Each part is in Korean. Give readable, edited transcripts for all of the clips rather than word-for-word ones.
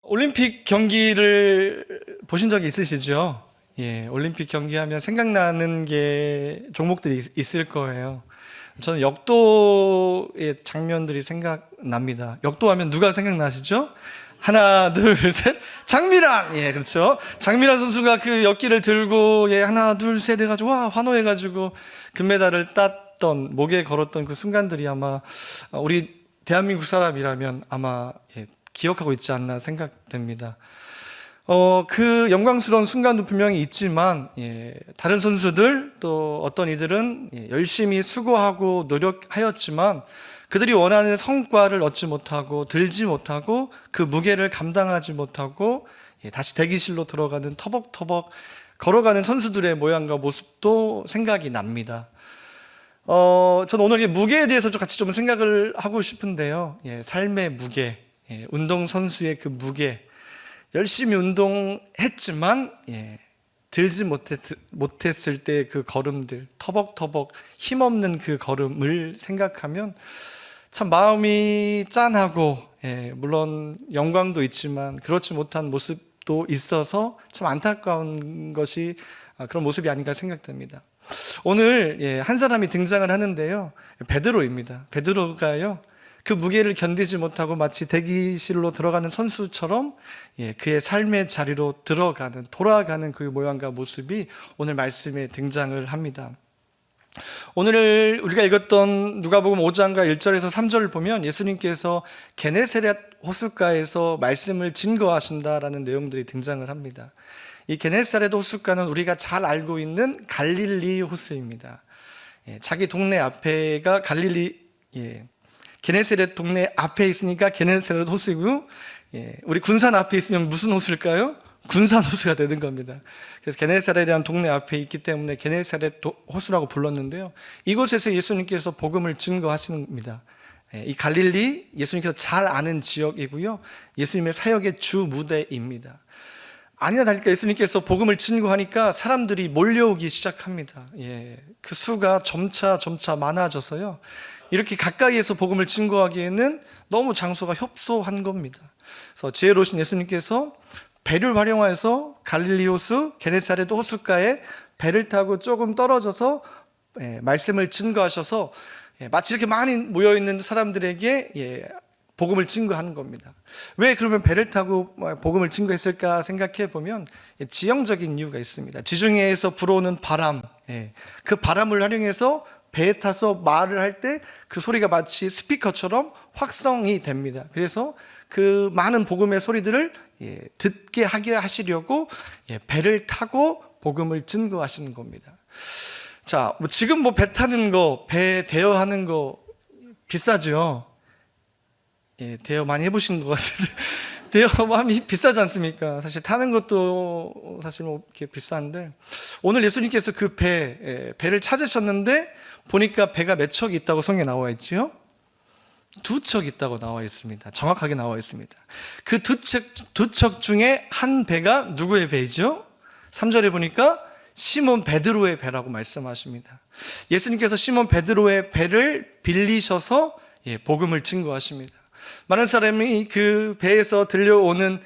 올림픽 경기를 보신 적이 있으시죠? 예, 올림픽 경기하면 생각나는 게 종목들이 있을 거예요. 저는 역도의 장면들이 생각납니다. 역도하면 누가 생각나시죠? 하나, 둘, 셋. 장미란! 예, 그렇죠. 장미란 선수가 그 역기를 들고, 예, 하나, 둘, 셋 해가지고, 와, 환호해가지고, 금메달을 땄던, 목에 걸었던 그 순간들이 아마, 우리 대한민국 사람이라면 아마, 예, 기억하고 있지 않나 생각됩니다. 그 영광스러운 순간도 분명히 있지만, 예, 다른 선수들 또 어떤 이들은 예, 열심히 수고하고 노력하였지만 그들이 원하는 성과를 얻지 못하고 들지 못하고 그 무게를 감당하지 못하고 예, 다시 대기실로 들어가는 터벅터벅 걸어가는 선수들의 모양과 모습도 생각이 납니다. 저는 오늘 이 무게에 대해서 좀 같이 좀 생각을 하고 싶은데요. 예, 삶의 무게, 예, 운동선수의 그 무게, 열심히 운동했지만 예, 들지 못했을 때 그 걸음들, 터벅터벅 힘없는 그 걸음을 생각하면 참 마음이 짠하고 예, 물론 영광도 있지만 그렇지 못한 모습도 있어서 참 안타까운 것이 그런 모습이 아닌가 생각됩니다. 오늘 예, 한 사람이 등장을 하는데요, 베드로입니다. 베드로가요 그 무게를 견디지 못하고 마치 대기실로 들어가는 선수처럼 예, 그의 삶의 자리로 돌아가는 그 모양과 모습이 오늘 말씀에 등장을 합니다. 오늘 우리가 읽었던 누가복음 5장과 1절에서 3절을 보면 예수님께서 게네사렛 호숫가에서 말씀을 증거하신다라는 내용들이 등장을 합니다. 이 게네사렛 호숫가는 우리가 잘 알고 있는 갈릴리 호수입니다. 예, 자기 동네 앞에가 게네사렛 동네 앞에 있으니까 게네사렛 호수이고요. 예, 우리 군산 앞에 있으면 무슨 호수일까요? 군산 호수가 되는 겁니다. 그래서 게네사렛이라는 동네 앞에 있기 때문에 게네사렛 호수라고 불렀는데요. 이곳에서 예수님께서 복음을 증거하시는 겁니다. 예, 이 갈릴리 예수님께서 잘 아는 지역이고요. 예수님의 사역의 주 무대입니다. 아니나 다를까 예수님께서 복음을 증거하니까 사람들이 몰려오기 시작합니다. 예, 그 수가 점차 많아져서요. 이렇게 가까이에서 복음을 증거하기에는 너무 장소가 협소한 겁니다. 그래서 지혜로우신 예수님께서 배를 활용해서 갈릴리 호수, 게네사렛 호숫가에 배를 타고 조금 떨어져서 말씀을 증거하셔서 마치 이렇게 많이 모여있는 사람들에게 복음을 증거하는 겁니다. 왜 그러면 배를 타고 복음을 증거했을까 생각해 보면 지형적인 이유가 있습니다. 지중해에서 불어오는 바람, 그 바람을 활용해서 배에 타서 말을 할 때 그 소리가 마치 스피커처럼 확성이 됩니다. 그래서 그 많은 복음의 소리들을 듣게 하게 하시려고 배를 타고 복음을 증거하시는 겁니다. 자, 지금 배 타는 거, 배 대여하는 거 비싸죠? 예, 대여 많이 해보신 것 같은데 대여함이 비싸지 않습니까? 사실 타는 것도 사실 이렇게 비싼데 오늘 예수님께서 그 배를 찾으셨는데 보니까 배가 몇 척이 있다고 성경에 나와 있지요? 2척 있다고 나와 있습니다. 정확하게 나와 있습니다. 그 두 척 중에 한 배가 누구의 배이죠? 3절에 보니까 시몬 베드로의 배라고 말씀하십니다. 예수님께서 시몬 베드로의 배를 빌리셔서 복음을 증거하십니다. 많은 사람이 그 배에서 들려오는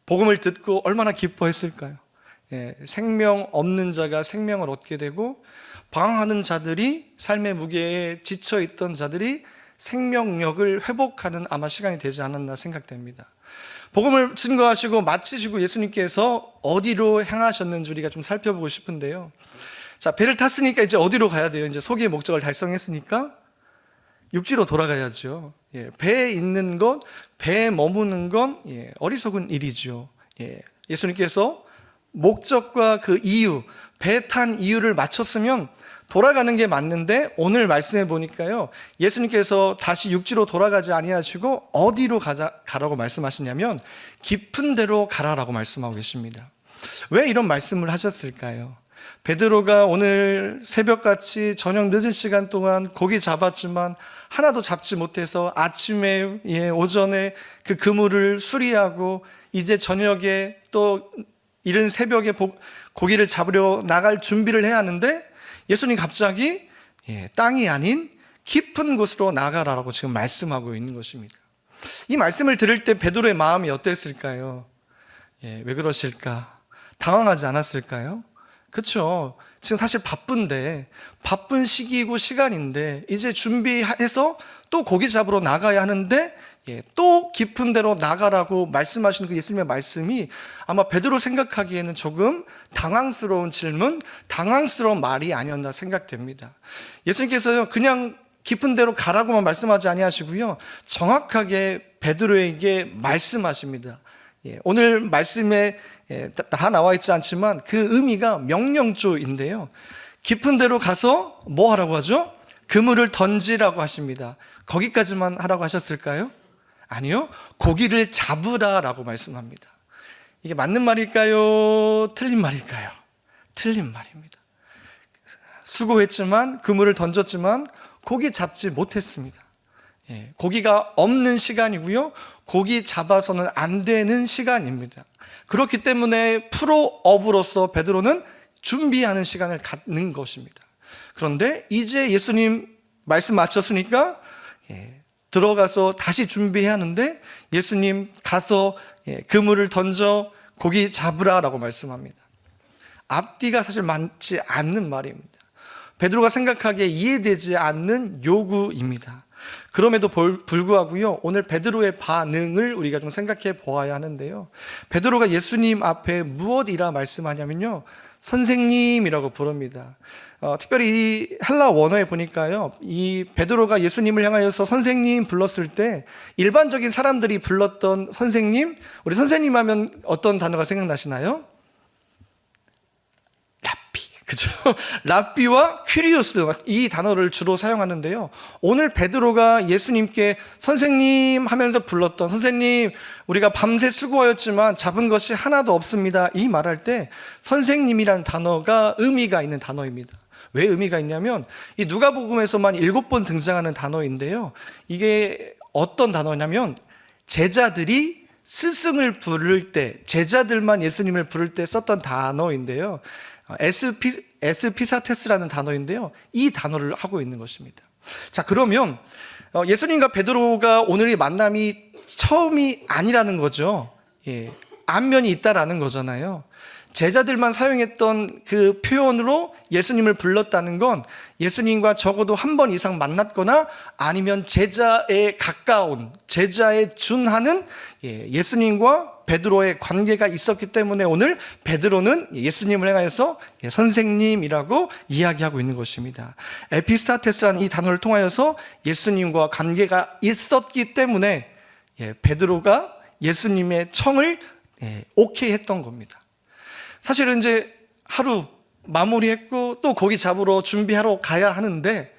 복음을 듣고 얼마나 기뻐했을까요? 생명 없는 자가 생명을 얻게 되고 방황하는 자들이 삶의 무게에 지쳐있던 자들이 생명력을 회복하는 아마 시간이 되지 않았나 생각됩니다. 복음을 증거하시고 마치시고 예수님께서 어디로 향하셨는지 우리가 좀 살펴보고 싶은데요. 자, 배를 탔으니까 이제 어디로 가야 돼요? 이제 소기의 목적을 달성했으니까 육지로 돌아가야죠. 배에 있는 것, 배에 머무는 건 어리석은 일이죠. 예수님께서 목적과 그 이유, 배 탄 이유를 맞췄으면 돌아가는 게 맞는데 오늘 말씀해 보니까요, 예수님께서 다시 육지로 돌아가지 아니하시고 어디로 가라고 말씀하시냐면 깊은 데로 가라라고 말씀하고 계십니다. 왜 이런 말씀을 하셨을까요? 베드로가 오늘 새벽같이 저녁 늦은 시간 동안 고기 잡았지만 하나도 잡지 못해서 아침에 오전에 그 그물을 수리하고 이제 저녁에 또 이른 새벽에 고기를 잡으려 나갈 준비를 해야 하는데 예수님 갑자기 땅이 아닌 깊은 곳으로 나가라라고 지금 말씀하고 있는 것입니다. 이 말씀을 들을 때 베드로의 마음이 어땠을까요? 왜 그러실까? 당황하지 않았을까요? 그렇죠. 지금 사실 바쁜데, 바쁜 시기이고 시간인데 이제 준비해서 또 고기 잡으러 나가야 하는데 또 깊은 데로 나가라고 말씀하시는 그 예수님의 말씀이 아마 베드로 생각하기에는 조금 당황스러운 질문, 당황스러운 말이 아니었나 생각됩니다. 예수님께서요 그냥 깊은 데로 가라고만 말씀하지 아니하시고요, 정확하게 베드로에게 말씀하십니다. 오늘 말씀에 다 나와 있지 않지만 그 의미가 명령조인데요, 깊은 데로 가서 뭐 하라고 하죠? 그물을 던지라고 하십니다. 거기까지만 하라고 하셨을까요? 아니요, 고기를 잡으라라고 말씀합니다. 이게 맞는 말일까요? 틀린 말일까요? 틀린 말입니다. 수고했지만, 그물을 던졌지만 고기 잡지 못했습니다. 고기가 없는 시간이고요, 고기 잡아서는 안 되는 시간입니다. 그렇기 때문에 프로업으로서 베드로는 준비하는 시간을 갖는 것입니다. 그런데 이제 예수님 말씀 마쳤으니까 들어가서 다시 준비해야 하는데 예수님 가서 그물을 던져 고기 잡으라라고 말씀합니다. 앞뒤가 사실 맞지 않는 말입니다. 베드로가 생각하기에 이해되지 않는 요구입니다. 그럼에도 불구하고요, 오늘 베드로의 반응을 우리가 좀 생각해 보아야 하는데요, 베드로가 예수님 앞에 무엇이라 말씀하냐면요, 선생님이라고 부릅니다. 특별히 이 헬라 원어에 보니까요, 이 베드로가 예수님을 향하여서 선생님 불렀을 때 일반적인 사람들이 불렀던 선생님, 우리 선생님 하면 어떤 단어가 생각나시나요? 랍비, 그죠? 랍비와 퀴리우스, 이 단어를 주로 사용하는데요, 오늘 베드로가 예수님께 선생님 하면서 불렀던, 선생님 우리가 밤새 수고하였지만 잡은 것이 하나도 없습니다, 이 말할 때 선생님이라는 단어가 의미가 있는 단어입니다. 왜 의미가 있냐면 이 누가복음에서만 7번 등장하는 단어인데요, 이게 어떤 단어냐면 제자들이 스승을 부를 때, 제자들만 예수님을 부를 때 썼던 단어인데요, 에스피사테스라는 단어인데요, 이 단어를 하고 있는 것입니다. 자, 그러면 예수님과 베드로가 오늘의 만남이 처음이 아니라는 거죠. 안면이 있다라는 거잖아요. 제자들만 사용했던 그 표현으로 예수님을 불렀다는 건 예수님과 적어도 한 번 이상 만났거나 아니면 제자에 가까운, 제자에 준하는 예수님과 베드로의 관계가 있었기 때문에 오늘 베드로는 예수님을 향해서 선생님이라고 이야기하고 있는 것입니다. 에피스타테스라는 이 단어를 통하여서 예수님과 관계가 있었기 때문에 베드로가 예수님의 청을 오케이 했던 겁니다. 사실은 이제 하루 마무리했고 또 고기 잡으러 준비하러 가야 하는데,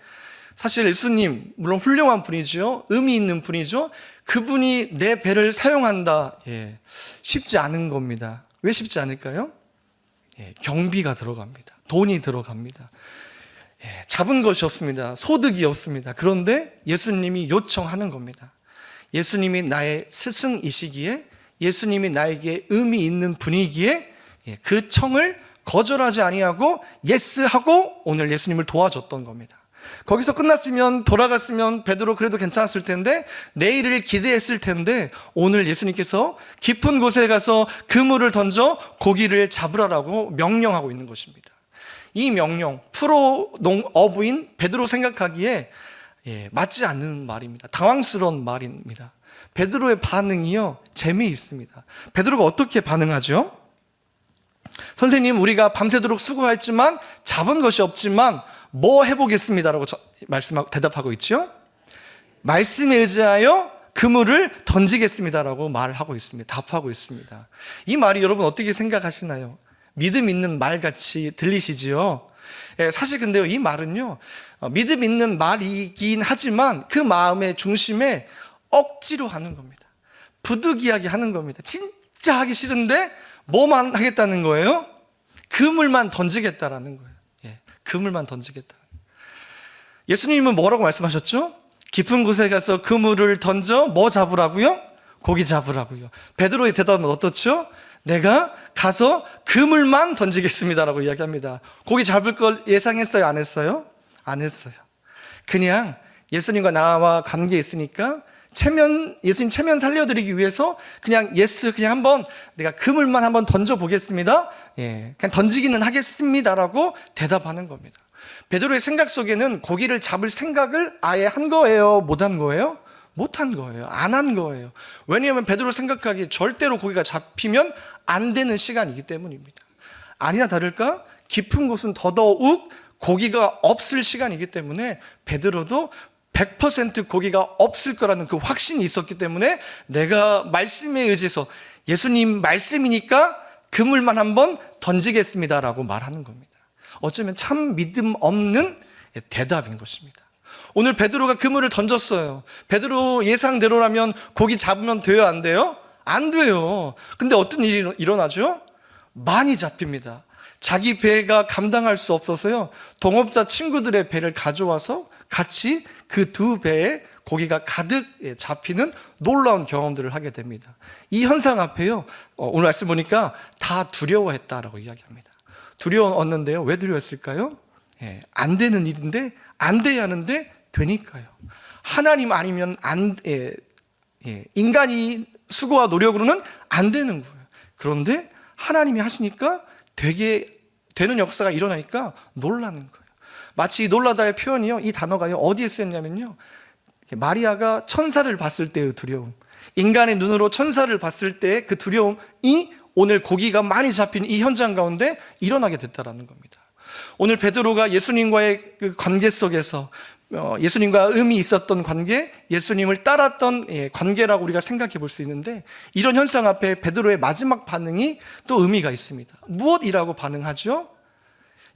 사실 예수님 물론 훌륭한 분이죠, 의미 있는 분이죠, 그분이 내 배를 사용한다, 쉽지 않은 겁니다. 왜 쉽지 않을까요? 경비가 들어갑니다. 돈이 들어갑니다. 잡은 것이 없습니다. 소득이 없습니다. 그런데 예수님이 요청하는 겁니다. 예수님이 나의 스승이시기에, 예수님이 나에게 의미 있는 분이기에 그 청을 거절하지 아니하고 예스하고 오늘 예수님을 도와줬던 겁니다. 거기서 끝났으면, 돌아갔으면 베드로 그래도 괜찮았을 텐데, 내일을 기대했을 텐데 오늘 예수님께서 깊은 곳에 가서 그물을 던져 고기를 잡으라라고 명령하고 있는 것입니다. 이 명령, 프로어부인 베드로 생각하기에 맞지 않는 말입니다. 당황스러운 말입니다. 베드로의 반응이요, 재미있습니다. 베드로가 어떻게 반응하죠? 선생님, 우리가 밤새도록 수고했지만 잡은 것이 없지만 뭐 해보겠습니다라고 대답하고 있죠. 말씀에 의지하여 그물을 던지겠습니다라고 말하고 있습니다. 답하고 있습니다. 이 말이 여러분 어떻게 생각하시나요? 믿음 있는 말같이 들리시지요? 사실 근데요, 이 말은요, 믿음 있는 말이긴 하지만 그 마음의 중심에 억지로 하는 겁니다. 부득이하게 하는 겁니다. 진짜 하기 싫은데 뭐만 하겠다는 거예요? 그물만 던지겠다라는 거예요. 그물만 던지겠다. 예수님은 뭐라고 말씀하셨죠? 깊은 곳에 가서 그물을 던져 뭐 잡으라고요? 고기 잡으라고요. 베드로의 대답은 어떻죠? 내가 가서 그물만 던지겠습니다라고 이야기합니다. 고기 잡을 걸 예상했어요? 안 했어요? 안 했어요. 그냥 예수님과 나와 관계 있으니까 예수님 체면 살려드리기 위해서 그냥 그냥 한번 내가 그물만 한번 던져보겠습니다. 그냥 던지기는 하겠습니다라고 대답하는 겁니다. 베드로의 생각 속에는 고기를 잡을 생각을 아예 한 거예요? 못 한 거예요? 못 한 거예요. 안 한 거예요. 왜냐하면 베드로 생각하기에 절대로 고기가 잡히면 안 되는 시간이기 때문입니다. 아니나 다를까 깊은 곳은 더더욱 고기가 없을 시간이기 때문에 베드로도 100% 고기가 없을 거라는 그 확신이 있었기 때문에 내가 말씀에 의지해서 예수님 말씀이니까 그물만 한번 던지겠습니다라고 말하는 겁니다. 어쩌면 참 믿음 없는 대답인 것입니다. 오늘 베드로가 그물을 던졌어요. 베드로 예상대로라면 고기 잡으면 돼요, 안 돼요? 안 돼요. 근데 어떤 일이 일어나죠? 많이 잡힙니다. 자기 배가 감당할 수 없어서요, 동업자 친구들의 배를 가져와서 같이 그 두 배에 고기가 가득 잡히는 놀라운 경험들을 하게 됩니다. 이 현상 앞에요, 오늘 말씀 보니까 다 두려워했다라고 이야기합니다. 두려웠는데요, 왜 두려웠을까요? 안 되는 일인데, 안 돼야 하는데 되니까요. 하나님 아니면 인간이 수고와 노력으로는 안 되는 거예요. 그런데 하나님이 하시니까 되게 되는 역사가 일어나니까 놀라는 거예요. 마치 이 놀라다의 표현이요, 이 단어가요, 어디에 쓰였냐면요, 마리아가 천사를 봤을 때의 두려움, 인간의 눈으로 천사를 봤을 때의 그 두려움이 오늘 고기가 많이 잡힌 이 현장 가운데 일어나게 됐다라는 겁니다. 오늘 베드로가 예수님과의 그 관계 속에서 예수님과 의미 있었던 관계, 예수님을 따랐던 관계라고 우리가 생각해 볼 수 있는데, 이런 현상 앞에 베드로의 마지막 반응이 또 의미가 있습니다. 무엇이라고 반응하죠?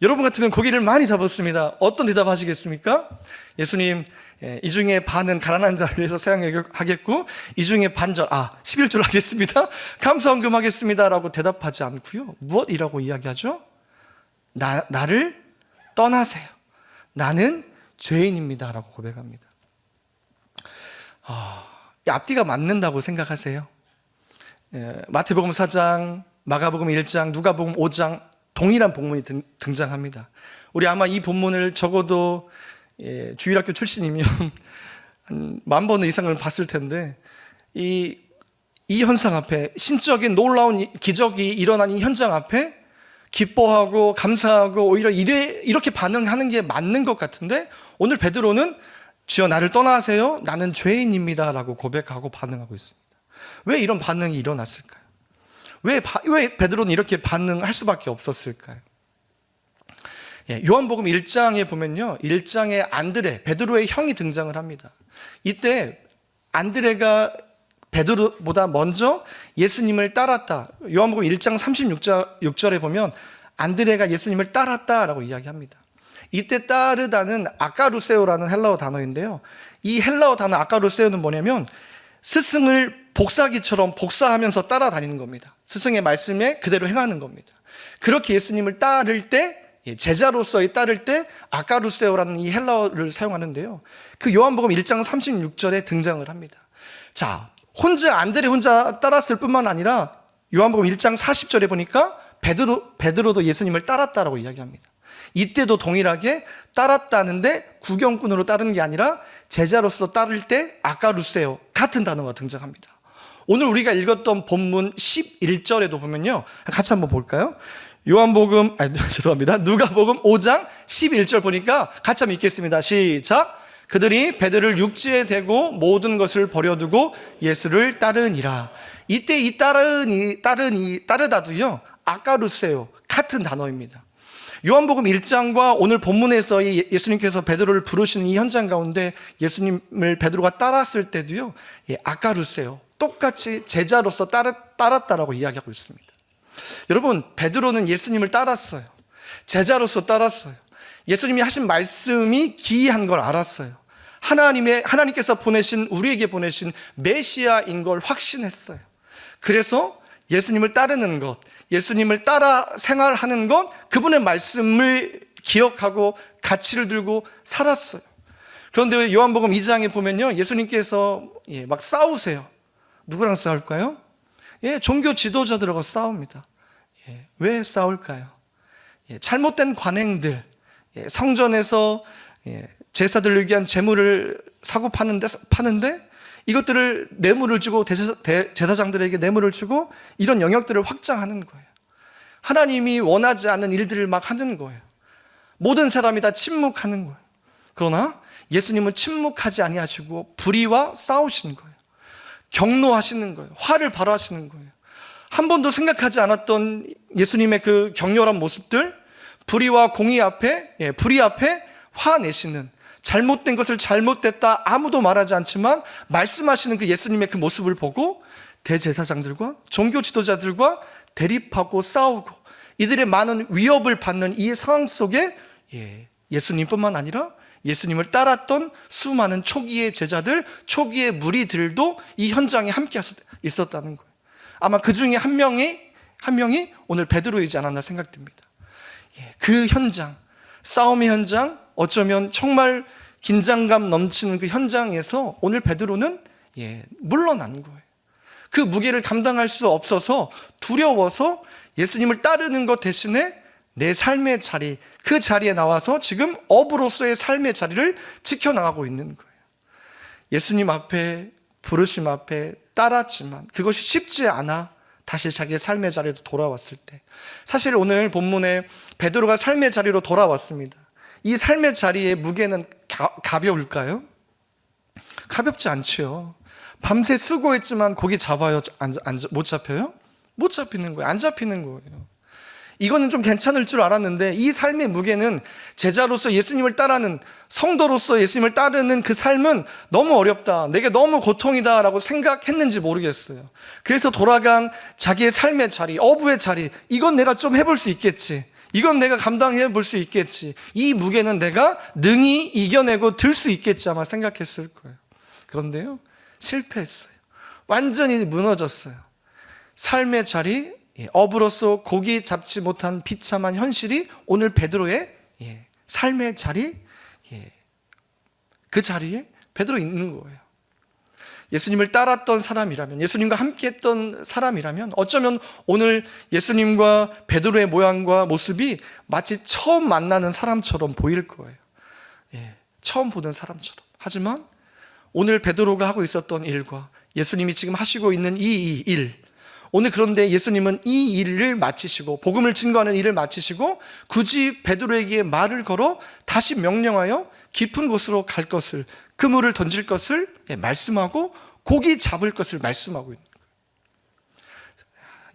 여러분 같으면 고기를 많이 잡았습니다. 어떤 대답 하시겠습니까? 예수님, 이 중에 반은 가난한 자를 위해서 사용하겠고, 이 중에 반절, 11절 하겠습니다. 감사헌금 하겠습니다. 라고 대답하지 않고요, 무엇이라고 이야기하죠? 나를 떠나세요. 나는 죄인입니다. 라고 고백합니다. 이 앞뒤가 맞는다고 생각하세요? 마태복음 4장, 마가복음 1장, 누가복음 5장 동일한 본문이 등장합니다. 우리 아마 이 본문을 적어도 주일학교 출신이면 한 10,000번 이상을 봤을 텐데, 이 현상 앞에, 신적인 놀라운 기적이 일어난 이 현장 앞에 기뻐하고 감사하고 오히려 이렇게 반응하는 게 맞는 것 같은데, 오늘 베드로는 주여 나를 떠나세요, 나는 죄인입니다 라고 고백하고 반응하고 있습니다. 왜 이런 반응이 일어났을까요? 왜 베드로는 이렇게 반응할 수밖에 없었을까요? 요한복음 1장에 보면요, 1장에 안드레, 베드로의 형이 등장을 합니다. 이때 안드레가 베드로보다 먼저 예수님을 따랐다. 요한복음 1장 36절에 보면 안드레가 예수님을 따랐다라고 이야기합니다. 이때 따르다는 아까루세오라는 헬라어 단어인데요, 이 헬라어 단어 아까루세오는 뭐냐면 스승을 복사기처럼 복사하면서 따라다니는 겁니다. 스승의 말씀에 그대로 행하는 겁니다. 그렇게 예수님을 따를 때, 제자로서의 따를 때 아까루세오라는 이 헬라어를 사용하는데요, 그 요한복음 1장 36절에 등장을 합니다. 자, 안드레 혼자 따랐을 뿐만 아니라 요한복음 1장 40절에 보니까 베드로도 예수님을 따랐다라고 이야기합니다. 이때도 동일하게 따랐다는데 구경꾼으로 따르는 게 아니라 제자로서 따를 때 아까루세오, 같은 단어가 등장합니다. 오늘 우리가 읽었던 본문 11절에도 보면요, 같이 한번 볼까요? 누가복음 5장 11절 보니까 같이 한번 읽겠습니다. 시작. 그들이 베드로를 육지에 대고 모든 것을 버려두고 예수를 따르니라. 이때 이 따르다도요, 아까루세오, 같은 단어입니다. 요한복음 1장과 오늘 본문에서 예수님께서 베드로를 부르시는 이 현장 가운데 예수님을 베드로가 따랐을 때도요, 아까루세오, 똑같이 제자로서 따랐다라고 이야기하고 있습니다. 여러분, 베드로는 예수님을 따랐어요. 제자로서 따랐어요. 예수님이 하신 말씀이 기이한 걸 알았어요. 하나님께서 우리에게 보내신 메시아인 걸 확신했어요. 그래서 예수님을 따르는 것, 예수님을 따라 생활하는 것, 그분의 말씀을 기억하고 가치를 들고 살았어요. 그런데 요한복음 2장에 보면요, 예수님께서 막 싸우세요. 누구랑 싸울까요? 종교 지도자들하고 싸웁니다. 왜 싸울까요? 잘못된 관행들, 성전에서 제사들을 위한 제물을 사고 파는데 이것들을 뇌물을 주고 제사장들에게 뇌물을 주고 이런 영역들을 확장하는 거예요. 하나님이 원하지 않는 일들을 막 하는 거예요. 모든 사람이 다 침묵하는 거예요. 그러나 예수님은 침묵하지 아니하시고 불의와 싸우시는 거예요. 경노하시는 거예요. 화를 발하시는 거예요. 한 번도 생각하지 않았던 예수님의 그 격렬한 모습들, 불의와 공의 앞에, 불의 앞에 화내시는, 잘못된 것을 잘못됐다 아무도 말하지 않지만 말씀하시는 그 예수님의 그 모습을 보고 대제사장들과 종교 지도자들과 대립하고 싸우고 이들의 많은 위협을 받는 이 상황 속에 예수님뿐만 아니라 예수님을 따랐던 수많은 초기의 제자들, 초기의 무리들도 이 현장에 함께 있었다는 거예요. 아마 그 중에 한 명이 오늘 베드로이지 않았나 생각됩니다. 그 현장, 싸움의 현장, 어쩌면 정말 긴장감 넘치는 그 현장에서 오늘 베드로는 물러난 거예요. 그 무게를 감당할 수 없어서 두려워서 예수님을 따르는 것 대신에 내 삶의 자리, 그 자리에 나와서 지금 어부로서의 삶의 자리를 지켜나가고 있는 거예요. 예수님 앞에, 부르심 앞에 따랐지만 그것이 쉽지 않아 다시 자기의 삶의 자리로 돌아왔을 때, 사실 오늘 본문에 베드로가 삶의 자리로 돌아왔습니다. 이 삶의 자리의 무게는 가벼울까요? 가볍지 않지요. 밤새 수고했지만 고기 잡아요? 못 잡혀요? 못 잡히는 거예요. 안 잡히는 거예요. 이거는 좀 괜찮을 줄 알았는데 이 삶의 무게는, 제자로서 예수님을 따르는, 성도로서 예수님을 따르는 그 삶은 너무 어렵다, 내게 너무 고통이다 라고 생각했는지 모르겠어요. 그래서 돌아간 자기의 삶의 자리, 어부의 자리, 이건 내가 좀 해볼 수 있겠지, 이건 내가 감당해 볼 수 있겠지, 이 무게는 내가 능히 이겨내고 들 수 있겠지 아마 생각했을 거예요. 그런데요, 실패했어요. 완전히 무너졌어요. 삶의 자리, 어부로서 고기 잡지 못한 비참한 현실이 오늘 베드로의 삶의 자리, 그 자리에 베드로 있는 거예요. 예수님을 따랐던 사람이라면, 예수님과 함께했던 사람이라면 어쩌면 오늘 예수님과 베드로의 모양과 모습이 마치 처음 만나는 사람처럼 보일 거예요. 처음 보는 사람처럼. 하지만 오늘 베드로가 하고 있었던 일과 예수님이 지금 하시고 있는 이 일, 오늘 그런데 예수님은 이 일을 마치시고, 복음을 증거하는 일을 마치시고 굳이 베드로에게 말을 걸어 다시 명령하여 깊은 곳으로 갈 것을, 그물을 던질 것을 말씀하고 고기 잡을 것을 말씀하고 있는 거예요.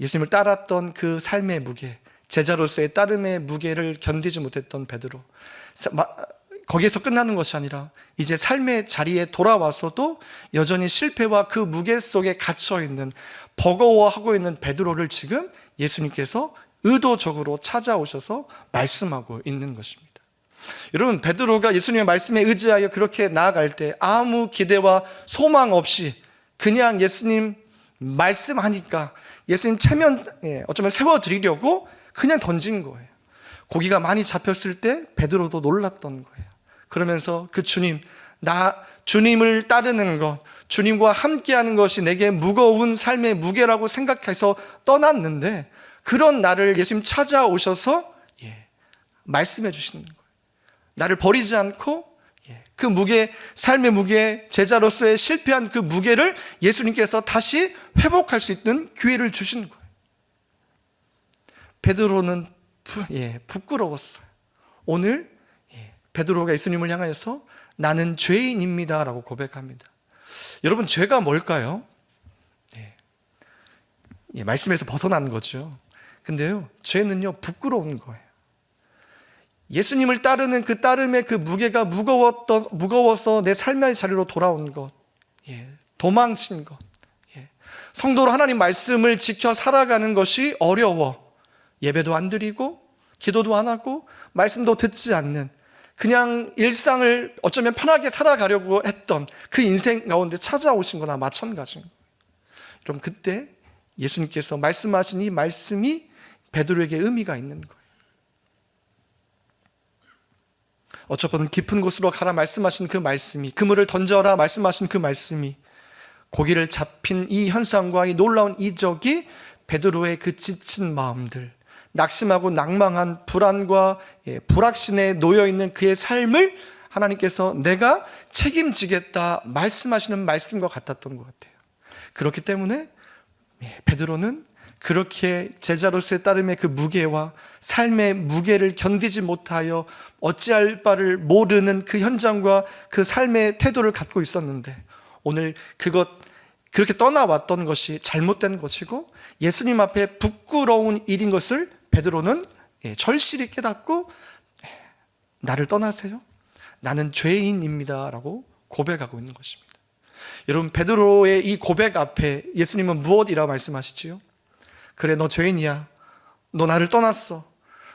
예수님을 따랐던 그 삶의 무게, 제자로서의 따름의 무게를 견디지 못했던 베드로, 거기에서 끝나는 것이 아니라 이제 삶의 자리에 돌아와서도 여전히 실패와 그 무게 속에 갇혀있는, 버거워하고 있는 베드로를 지금 예수님께서 의도적으로 찾아오셔서 말씀하고 있는 것입니다. 여러분, 베드로가 예수님의 말씀에 의지하여 그렇게 나아갈 때 아무 기대와 소망 없이 그냥 예수님 말씀하니까 예수님 체면 어쩌면 세워드리려고 그냥 던진 거예요. 고기가 많이 잡혔을 때 베드로도 놀랐던 거예요. 그러면서 그 주님을 따르는 것, 주님과 함께하는 것이 내게 무거운 삶의 무게라고 생각해서 떠났는데, 그런 나를 예수님 찾아오셔서 말씀해 주시는 거예요. 나를 버리지 않고 그 무게, 삶의 무게, 제자로서의 실패한 그 무게를 예수님께서 다시 회복할 수 있는 기회를 주시는 거예요. 베드로는 부끄러웠어요. 오늘 베드로가 예수님을 향하여서 나는 죄인입니다 라고 고백합니다. 여러분, 죄가 뭘까요? 말씀에서 벗어나는 거죠. 근데요, 죄는요, 부끄러운 거예요. 예수님을 따르는 그 따름의 그 무게가 무거워서 내 삶의 자리로 돌아온 것, 도망친 것, 성도로 하나님 말씀을 지켜 살아가는 것이 어려워 예배도 안 드리고 기도도 안 하고 말씀도 듣지 않는, 그냥 일상을 어쩌면 편하게 살아가려고 했던 그 인생 가운데 찾아오신 거나 마찬가지인 거예요. 그럼 그때 예수님께서 말씀하신 이 말씀이 베드로에게 의미가 있는 거예요. 어쩌면 깊은 곳으로 가라 말씀하신 그 말씀이, 그물을 던져라 말씀하신 그 말씀이, 고기를 잡힌 이 현상과 이 놀라운 이적이 베드로의 그 지친 마음들, 낙심하고 낭망한 불안과 불확신에 놓여있는 그의 삶을 하나님께서 내가 책임지겠다 말씀하시는 말씀과 같았던 것 같아요. 그렇기 때문에 베드로는 그렇게 제자로서의 따름의 그 무게와 삶의 무게를 견디지 못하여 어찌할 바를 모르는 그 현장과 그 삶의 태도를 갖고 있었는데, 오늘 그렇게 떠나왔던 것이 잘못된 것이고 예수님 앞에 부끄러운 일인 것을 베드로는 절실히 깨닫고, 나를 떠나세요, 나는 죄인입니다 라고 고백하고 있는 것입니다. 여러분, 베드로의 이 고백 앞에 예수님은 무엇이라 말씀하시지요? 그래, 너 죄인이야. 너 나를 떠났어.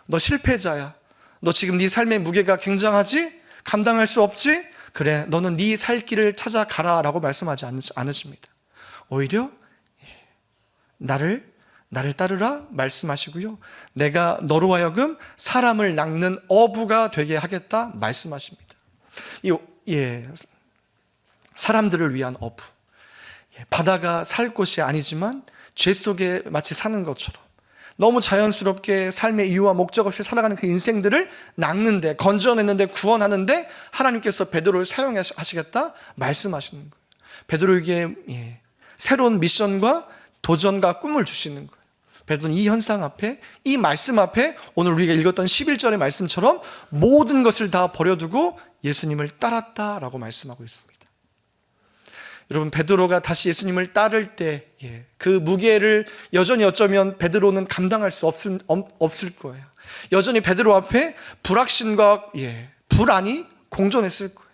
너 실패자야. 너 지금 네 삶의 무게가 굉장하지? 감당할 수 없지? 그래, 너는 네 살 길을 찾아가라 라고 말씀하지 않으십니다. 오히려 나를 따르라 말씀하시고요, 내가 너로 하여금 사람을 낚는 어부가 되게 하겠다 말씀하십니다. 사람들을 위한 어부, 바다가 살 곳이 아니지만 죄 속에 마치 사는 것처럼 너무 자연스럽게 삶의 이유와 목적 없이 살아가는 그 인생들을 낚는데, 건져내는데, 구원하는데 하나님께서 베드로를 사용하시겠다 말씀하시는 거예요. 베드로에게 새로운 미션과 도전과 꿈을 주시는 거예요. 베드로는 이 현상 앞에, 이 말씀 앞에 오늘 우리가 읽었던 11절의 말씀처럼 모든 것을 다 버려두고 예수님을 따랐다라고 말씀하고 있습니다. 여러분, 베드로가 다시 예수님을 따를 때 그 무게를 여전히 어쩌면 베드로는 감당할 수 없을 거예요. 여전히 베드로 앞에 불확신과 불안이 공존했을 거예요.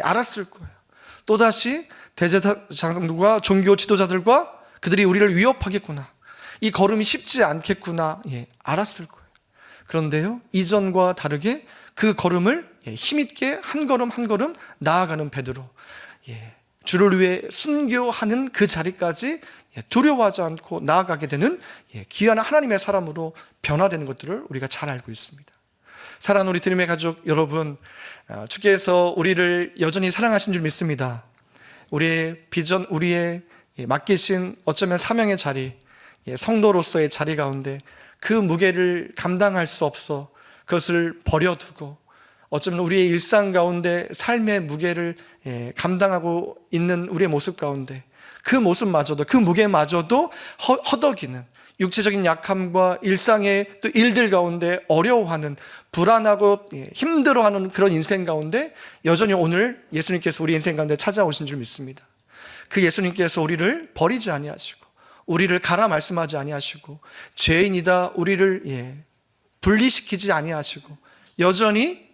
알았을 거예요. 또다시 대제사장들과 종교 지도자들과 그들이 우리를 위협하겠구나, 이 걸음이 쉽지 않겠구나, 알았을 거예요. 그런데요, 이전과 다르게 그 걸음을 힘있게 한 걸음 한 걸음 나아가는 베드로, 주를 위해 순교하는 그 자리까지 두려워하지 않고 나아가게 되는 귀한 하나님의 사람으로 변화되는 것들을 우리가 잘 알고 있습니다. 사랑하는 우리 드림의 가족 여러분, 주께서 우리를 여전히 사랑하신 줄 믿습니다. 우리의 비전, 우리의 맡기신 어쩌면 사명의 자리, 성도로서의 자리 가운데 그 무게를 감당할 수 없어 그것을 버려두고 어쩌면 우리의 일상 가운데 삶의 무게를 감당하고 있는 우리의 모습 가운데 그 모습마저도, 그 무게마저도 허덕이는 육체적인 약함과 일상의 또 일들 가운데 어려워하는, 불안하고 힘들어하는 그런 인생 가운데 여전히 오늘 예수님께서 우리 인생 가운데 찾아오신 줄 믿습니다. 그 예수님께서 우리를 버리지 아니하시고 우리를 가라 말씀하지 아니하시고 죄인이다 우리를 분리시키지 아니하시고 여전히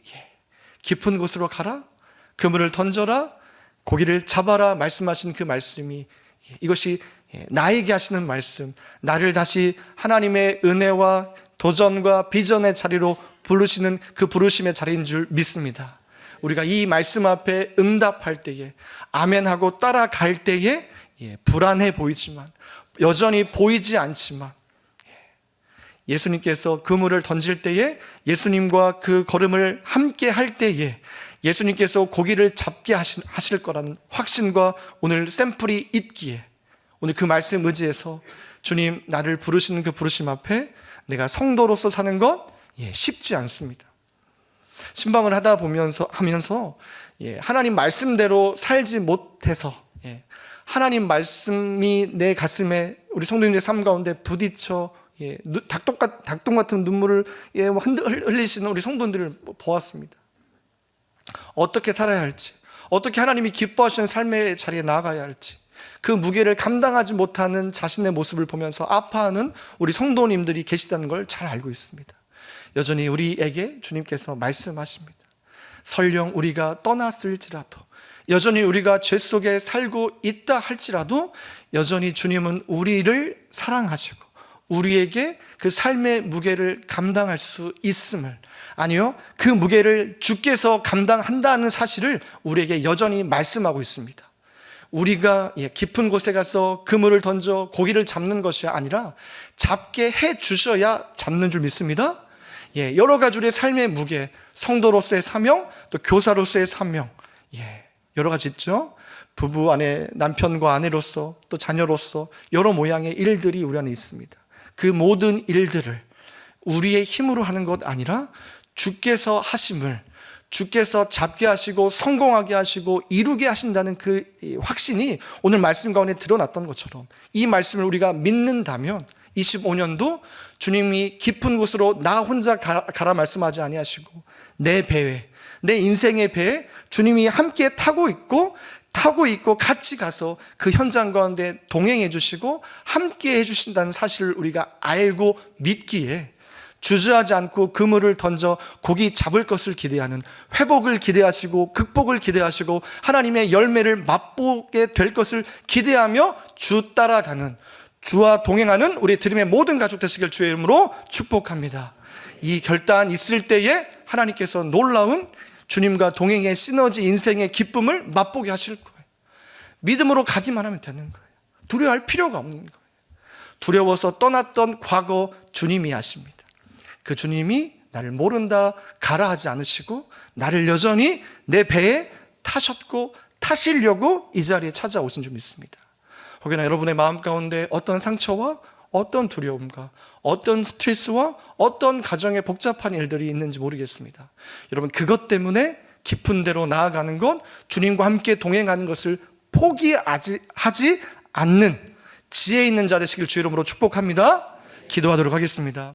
깊은 곳으로 가라, 그물을 던져라, 고기를 잡아라 말씀하신 그 말씀이, 이것이 나에게 하시는 말씀, 나를 다시 하나님의 은혜와 도전과 비전의 자리로 부르시는 그 부르심의 자리인 줄 믿습니다. 우리가 이 말씀 앞에 응답할 때에, 아멘하고 따라갈 때에 불안해 보이지만, 여전히 보이지 않지만 예수님께서 그물을 던질 때에, 예수님과 그 걸음을 함께 할 때에 예수님께서 고기를 잡게 하실 거라는 확신과 오늘 샘플이 있기에 오늘 그 말씀 의지해서 주님, 나를 부르시는 그 부르심 앞에 내가 성도로서 사는 것 쉽지 않습니다. 신방을 하다 하면서 하나님 말씀대로 살지 못해서 하나님 말씀이 내 가슴에, 우리 성도님들의 삶 가운데 부딪혀 닭똥 같은 눈물을 흘리시는 우리 성도들을 보았습니다. 어떻게 살아야 할지, 어떻게 하나님이 기뻐하시는 삶의 자리에 나아가야 할지, 그 무게를 감당하지 못하는 자신의 모습을 보면서 아파하는 우리 성도님들이 계시다는 걸 잘 알고 있습니다. 여전히 우리에게 주님께서 말씀하십니다. 설령 우리가 떠났을지라도, 여전히 우리가 죄 속에 살고 있다 할지라도 여전히 주님은 우리를 사랑하시고 우리에게 그 삶의 무게를 감당할 수 있음을, 아니요, 그 무게를 주께서 감당한다는 사실을 우리에게 여전히 말씀하고 있습니다. 우리가 깊은 곳에 가서 그물을 던져 고기를 잡는 것이 아니라 잡게 해 주셔야 잡는 줄 믿습니다. 여러 가지 우리의 삶의 무게, 성도로서의 사명, 또 교사로서의 사명, 여러 가지 있죠. 부부 안에 남편과 아내로서, 또 자녀로서 여러 모양의 일들이 우리 안에 있습니다. 그 모든 일들을 우리의 힘으로 하는 것 아니라 주께서 하심을, 주께서 잡게 하시고 성공하게 하시고 이루게 하신다는 그 확신이 오늘 말씀 가운데 드러났던 것처럼 이 말씀을 우리가 믿는다면 25년도 주님이 깊은 곳으로 나 혼자 가라 말씀하지 아니하시고 내 배에, 내 인생의 배에 주님이 함께 타고 있고 같이 가서 그 현장 가운데 동행해 주시고 함께 해주신다는 사실을 우리가 알고 믿기에 주저하지 않고 그물을 던져 고기 잡을 것을 기대하는, 회복을 기대하시고 극복을 기대하시고 하나님의 열매를 맛보게 될 것을 기대하며 주 따라가는, 주와 동행하는 우리 드림의 모든 가족 되시길 주의 이름으로 축복합니다. 이 결단 있을 때에 하나님께서 놀라운 주님과 동행의 시너지 인생의 기쁨을 맛보게 하실 거예요. 믿음으로 가기만 하면 되는 거예요. 두려워할 필요가 없는 거예요. 두려워서 떠났던 과거 주님이 아십니다. 그 주님이 나를 모른다 가라 하지 않으시고 나를 여전히 내 배에 타셨고 타시려고 이 자리에 찾아오신 줄 믿습니다. 혹여나 여러분의 마음 가운데 어떤 상처와 어떤 두려움과 어떤 스트레스와 어떤 가정의 복잡한 일들이 있는지 모르겠습니다. 여러분, 그것 때문에 깊은 데로 나아가는 건 주님과 함께 동행하는 것을 포기하지 않는 지혜 있는 자 되시길 주의 이름으로 축복합니다. 기도하도록 하겠습니다.